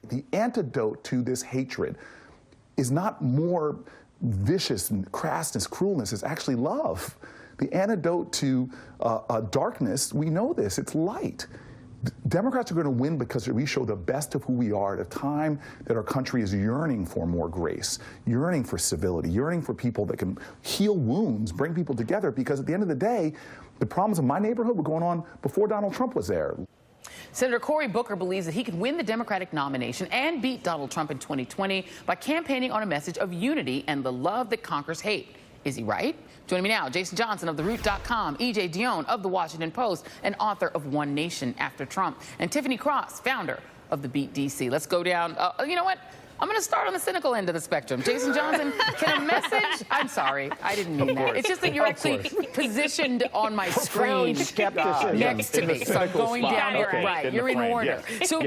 The antidote to this hatred is not more vicious and crassness, cruelness. It's actually love. The antidote to darkness, we know this, it's light. Democrats are going to win because we show the best of who we are at a time that our country is yearning for more grace, yearning for civility, yearning for people that can heal wounds, bring people together, because at the end of the day, the problems in my neighborhood were going on before Donald Trump was there. Senator Cory Booker believes that he could win the Democratic nomination and beat Donald Trump in 2020 by campaigning on a message of unity and the love that conquers hate. Is he right? Joining me now, Jason Johnson of TheRoot.com, E.J. Dionne of The Washington Post, and author of One Nation After Trump, and Tiffany Cross, founder of the Beat DC. Let's go down. You know what? I'm going to start on the cynical end of the spectrum. Jason Johnson, can a message... I'm sorry, I didn't mean that. It's just that you're actually positioned on my screen next to me. So I'm going down here. Right, you're in order. So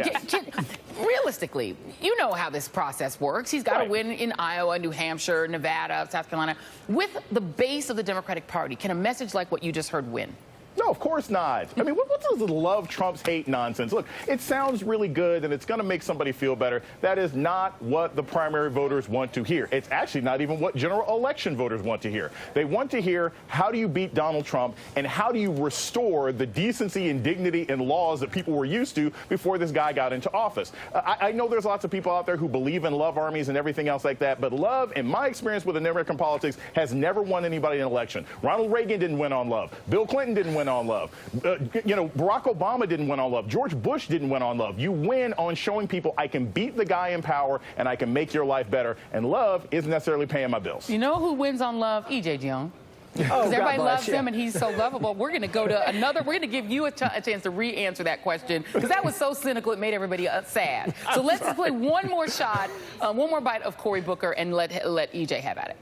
realistically, you know how this process works. He's got to win in Iowa, New Hampshire, Nevada, South Carolina. With the base of the Democratic Party, can a message like what you just heard win? No, of course not. I mean, what's this love Trump's hate nonsense? Look, it sounds really good and it's going to make somebody feel better. That is not what the primary voters want to hear. It's actually not even what general election voters want to hear. They want to hear, how do you beat Donald Trump and how do you restore the decency and dignity and laws that people were used to before this guy got into office? I know there's lots of people out there who believe in love armies and everything else like that, but love, in my experience with American politics, has never won anybody an election. Ronald Reagan didn't win on love. Bill Clinton didn't win on love. Barack Obama didn't win on love. George Bush didn't win on love. You win on showing people I can beat the guy in power and I can make your life better. And love isn't necessarily paying my bills. You know who wins on love? E.J. Dionne. Because everybody loves him and he's so lovable. We're going to go to another. We're going to give you a chance to re-answer that question because that was so cynical it made everybody sad. So let's just play one more shot, one more bite of Cory Booker and let EJ have at it.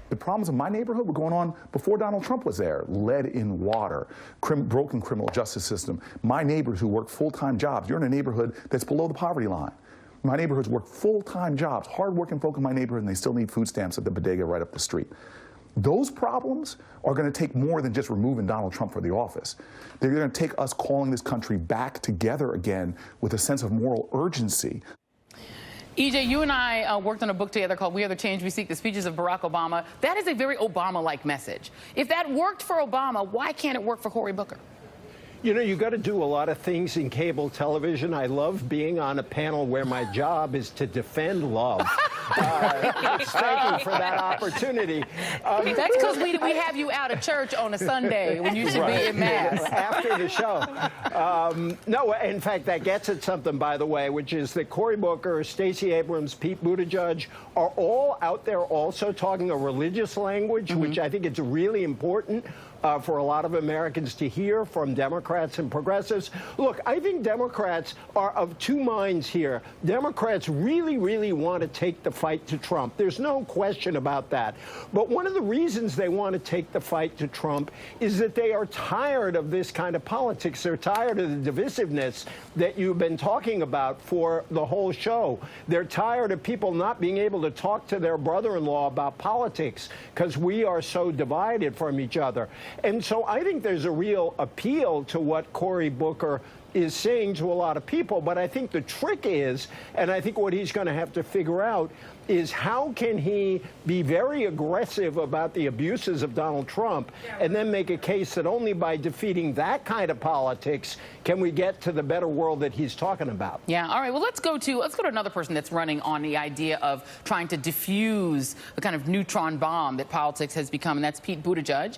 The problems in my neighborhood were going on before Donald Trump was there. Lead in water, broken criminal justice system. My neighbors who work full-time jobs. You're in a neighborhood that's below the poverty line. My neighborhoods work full-time jobs, hard-working folk in my neighborhood, and they still need food stamps at the bodega right up the street. Those problems are going to take more than just removing Donald Trump from the office. They're going to take us calling this country back together again with a sense of moral urgency. EJ, you and I worked on a book together called We Are the Change We Seek, the speeches of Barack Obama. That is a very Obama-like message. If that worked for Obama, why can't it work for Cory Booker? You know, you got to do a lot of things in cable television. I love being on a panel where my job is to defend love. Thank you for that opportunity. That's because we have you out of church on a Sunday when you should be in Mass. After the show. No, in fact, that gets at something, by the way, which is that Cory Booker, Stacey Abrams, Pete Buttigieg are all out there also talking a religious language, which I think it's really important for a lot of Americans to hear from Democrats and progressives. Look, I think Democrats are of two minds here. Democrats really, really want to take the fight to Trump. There's no question about that. But one of the reasons they want to take the fight to Trump is that they are tired of this kind of politics. They're tired of the divisiveness that you've been talking about for the whole show. They're tired of people not being able to talk to their brother-in-law about politics because we are so divided from each other. And so I think there's a real appeal to what Cory Booker is saying to a lot of people. But I think the trick is, and I think what he's going to have to figure out, is how can he be very aggressive about the abuses of Donald Trump and then make a case that only by defeating that kind of politics can we get to the better world that he's talking about. Yeah. All right. Well, let's go to another person that's running on the idea of trying to diffuse the kind of neutron bomb that politics has become, and that's Pete Buttigieg,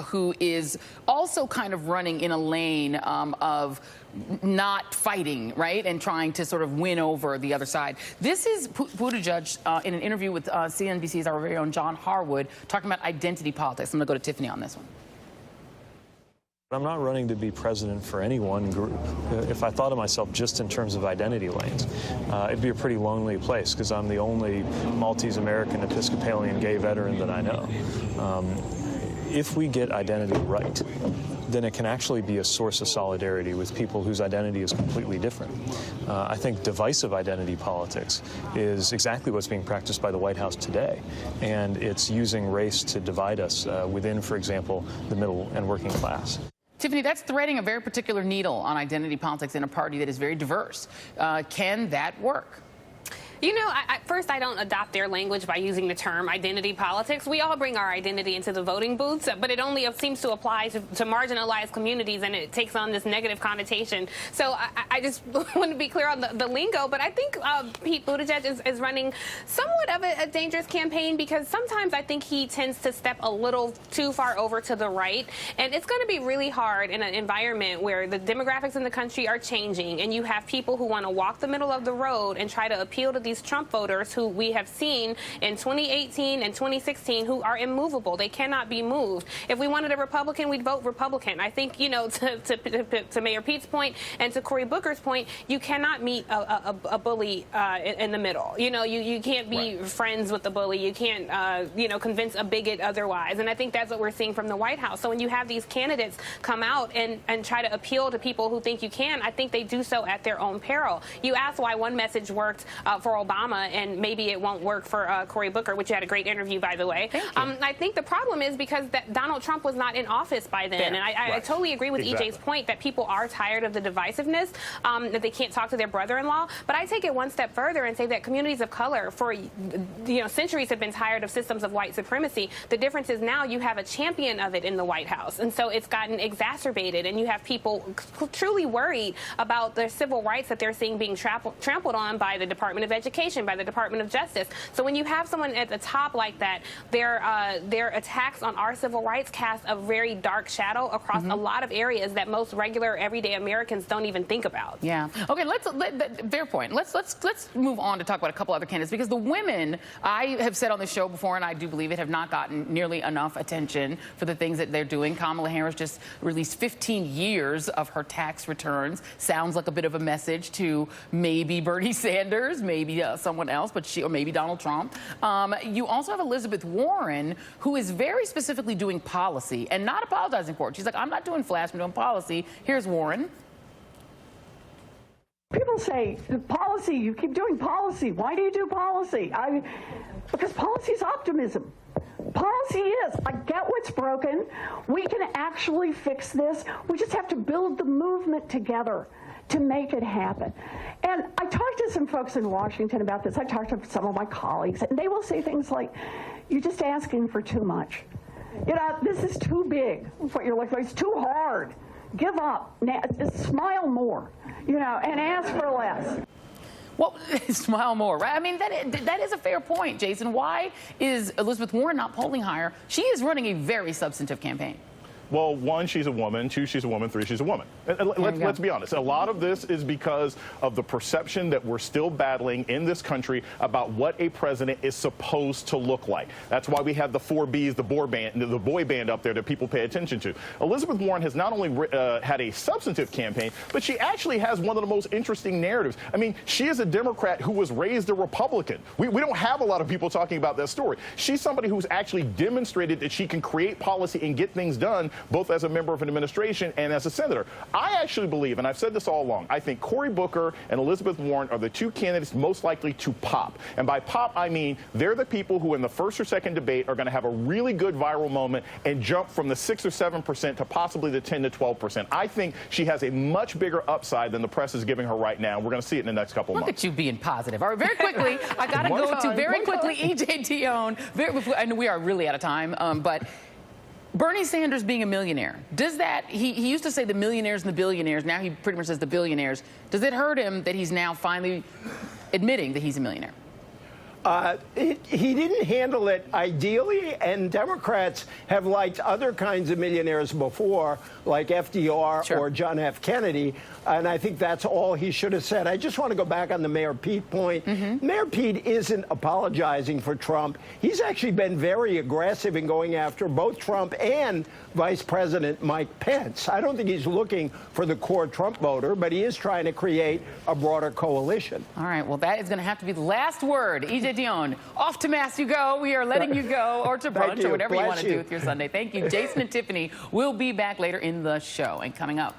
who is also kind of running in a lane of not fighting, right, and trying to sort of win over the other side. This is Buttigieg in an interview with CNBC's our very own John Harwood talking about identity politics. I'm going to go to Tiffany on this one. I'm not running to be president for any one group. If I thought of myself just in terms of identity lanes, it'd be a pretty lonely place because I'm the only Maltese American Episcopalian gay veteran that I know. If we get identity right, then it can actually be a source of solidarity with people whose identity is completely different. I think divisive identity politics is exactly what's being practiced by the White House today, and it's using race to divide us within, for example, the middle and working class. Tiffany, that's threading a very particular needle on identity politics in a party that is very diverse. Can that work? You know, first, I don't adopt their language by using the term identity politics. We all bring our identity into the voting booths, but it only seems to apply to marginalized communities, and it takes on this negative connotation. So I just want to be clear on the lingo, but I think Pete Buttigieg is running somewhat of a dangerous campaign, because sometimes I think he tends to step a little too far over to the right, and it's going to be really hard in an environment where the demographics in the country are changing, and you have people who want to walk the middle of the road and try to appeal to these Trump voters who we have seen in 2018 and 2016 who are immovable. They cannot be moved. If we wanted a Republican, we'd vote Republican. I think, you know, to Mayor Pete's point and to Cory Booker's point, you cannot meet a bully in the middle. You know, you can't be friends with the bully. You can't, you know, convince a bigot otherwise. And I think that's what we're seeing from the White House. So when you have these candidates come out and try to appeal to people who think you can, I think they do so at their own peril. You asked why one message worked for Obama and maybe it won't work for Cory Booker, which you had a great interview, by the way. I think the problem is because Donald Trump was not in office by then. And I totally agree with EJ's point that people are tired of the divisiveness, that they can't talk to their brother-in-law. But I take it one step further and say that communities of color for centuries have been tired of systems of white supremacy. The difference is now you have a champion of it in the White House. And so it's gotten exacerbated, and you have people truly worried about their civil rights that they're seeing being trampled on by the Department of Education, by the Department of Justice. So when you have someone at the top like that, their attacks on our civil rights cast a very dark shadow across a lot of areas that most regular, everyday Americans don't even think about. Yeah. Okay. Fair point. Let's move on to talk about a couple other candidates, because the women, I have said on the show before, and I do believe it, have not gotten nearly enough attention for the things that they're doing. Kamala Harris just released 15 years of her tax returns. Sounds like a bit of a message to maybe Bernie Sanders, maybe someone else, or maybe Donald Trump. You also have Elizabeth Warren, who is very specifically doing policy and not apologizing for it. She's like, I'm not doing flash, I'm doing policy. Here's Warren. People say, policy, you keep doing policy. Why do you do policy? Because policy is optimism. Policy is, I get what's broken. We can actually fix this. We just have to build the movement together to make it happen. And I talked to some folks in Washington about this. I talked to some of my colleagues, and they will say things like, you're just asking for too much. You know, this is too big, what you're looking for. It's too hard. Give up. Just smile more, you know, and ask for less. Well, smile more, right? I mean, that is a fair point, Jason. Why is Elizabeth Warren not polling higher? She is running a very substantive campaign. Well, one, she's a woman. Two, she's a woman. Three, she's a woman. Let's be honest. A lot of this is because of the perception that we're still battling in this country about what a president is supposed to look like. That's why we have the 4 Bs, the boy band up there that people pay attention to. Elizabeth Warren has not only had a substantive campaign, but she actually has one of the most interesting narratives. I mean, she is a Democrat who was raised a Republican. We don't have a lot of people talking about that story. She's somebody who's actually demonstrated that she can create policy and get things done, both as a member of an administration and as a senator. I actually believe, and I've said this all along, I think Cory Booker and Elizabeth Warren are the two candidates most likely to pop. And by pop, I mean they're the people who in the first or second debate are going to have a really good viral moment and jump from the 6 or 7% to possibly the 10 to 12%. I think she has a much bigger upside than the press is giving her right now. We're going to see it in the next couple of months. Look at you being positive. All right, very quickly, I got to go to very quickly EJ Dionne. I know we are really out of time, but Bernie Sanders being a millionaire, does that, he used to say the millionaires and the billionaires, now he pretty much says the billionaires. Does it hurt him that he's now finally admitting that he's a millionaire? He didn't handle it ideally, and Democrats have liked other kinds of millionaires before, like FDR or John F. Kennedy, and I think that's all he should have said. I just want to go back on the Mayor Pete point. Mayor Pete isn't apologizing for Trump. He's actually been very aggressive in going after both Trump and Vice President Mike Pence. I don't think he's looking for the core Trump voter, but he is trying to create a broader coalition. All right, well, that is going to have to be the last word. EJ Dionne, off to Mass you go. We are letting you go, or to brunch, or whatever you want to do with your Sunday. Thank you. Jason and Tiffany will be back later in the show. And coming up,